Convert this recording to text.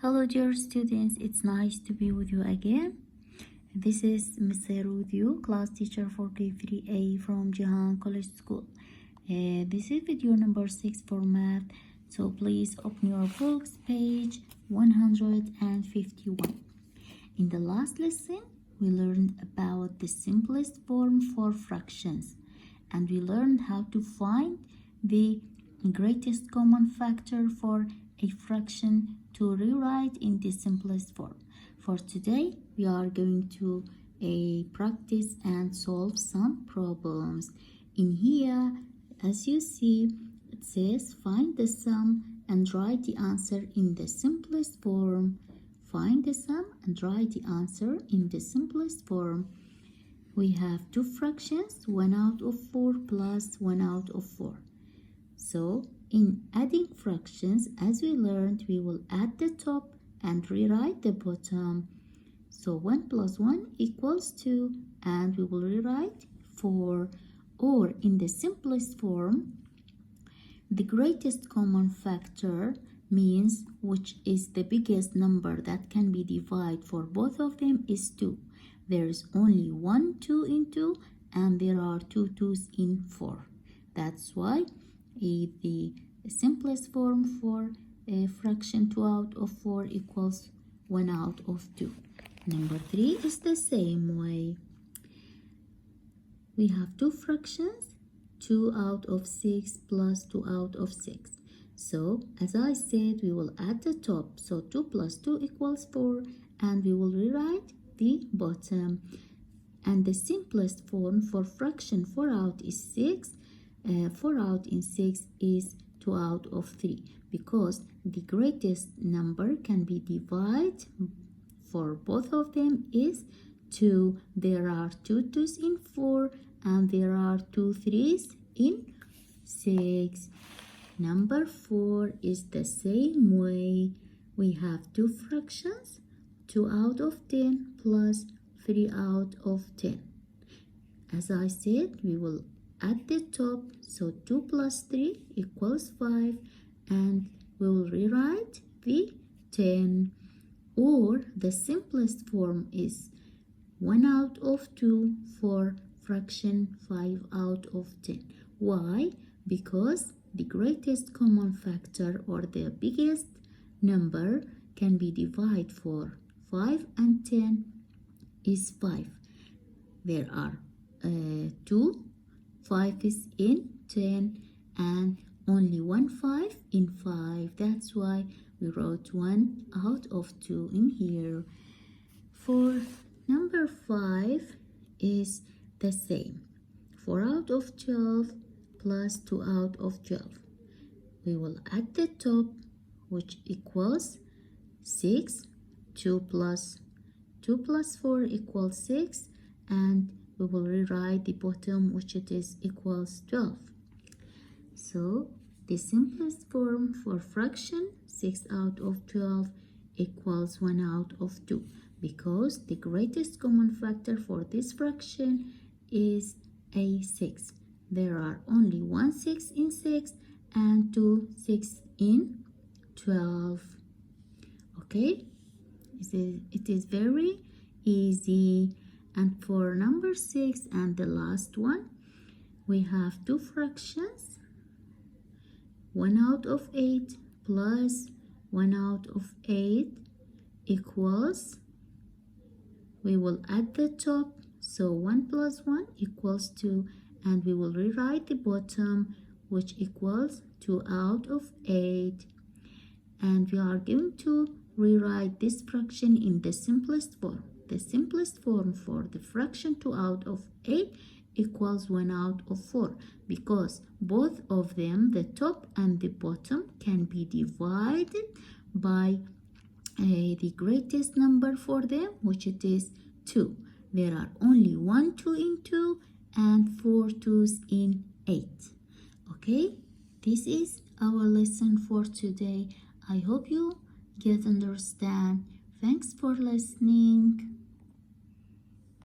Hello dear students, it's nice to be with you again. This is Miss Sarah with you, class teacher for K3A from Jahan College School. This is video number 6 for math, so please open your books, page 151. In the last lesson, we learned about the simplest form for fractions, and we learned how to find the greatest common factor for a fraction to rewrite in the simplest form. For today, we are going to practice and solve some problems. In here, as you see, it says find the sum and write the answer in the simplest form. Find the sum and write the answer in the simplest form. We have two fractions, 1 out of 4 plus 1 out of 4. So, in adding fractions, as we learned, we will add the top and rewrite the bottom. So 1 plus 1 equals 2, and we will rewrite 4. Or in the simplest form, the greatest common factor means which is the biggest number that can be divided for both of them is 2. There is only 1 2 in 2, and there are 2 2's in 4. That's why the simplest form for a fraction 2 out of 4 equals 1 out of 2. Number 3 is the same way. We have two fractions, 2 out of 6 plus 2 out of 6. So, as I said, we will add the top. So, 2 plus 2 equals 4, and we will rewrite the bottom. And the simplest form for fraction 4 out is 6. 4 out in 6 is 2 out of 3, because the greatest number can be divided for both of them is 2. There are 2 2's in 4, and there are 2 3's in 6. Number 4 is the same way. We have two fractions, 2 out of 10 plus 3 out of 10. As I said, we will add the top, so 2 plus 3 equals 5, and we will rewrite the 10. Or the simplest form is 1 out of 2 for fraction 5 out of 10. Why? Because the greatest common factor or the biggest number can be divided for 5 and 10 is 5. There are 2 5 is in 10 and only 1 5 in 5. That's why we wrote 1 out of 2 in here. For number 5 is the same. 4 out of 12 plus 2 out of 12. We will add the top, which equals 6. 2 plus 4 equals 6, and we will rewrite the bottom, which it is equals 12. So the simplest form for fraction 6 out of 12 equals 1 out of 2, because the greatest common factor for this fraction is a 6. There are only 1 6 in 6 and 2 6 in 12. Okay, it is very easy. And for number 6 and the last one, we have two fractions, 1 out of 8 plus 1 out of 8 equals, we will add the top, so 1 plus 1 equals 2, and we will rewrite the bottom, which equals 2 out of 8. And we are going to rewrite this fraction in the simplest form. The simplest form for the fraction 2 out of 8 equals 1 out of 4, because both of them, the top and the bottom, can be divided by the greatest number for them, which it is 2. There are only 1 2 in 2 and 4 2's in 8. Okay, this is our lesson for today. I hope you get understand. Thanks for listening.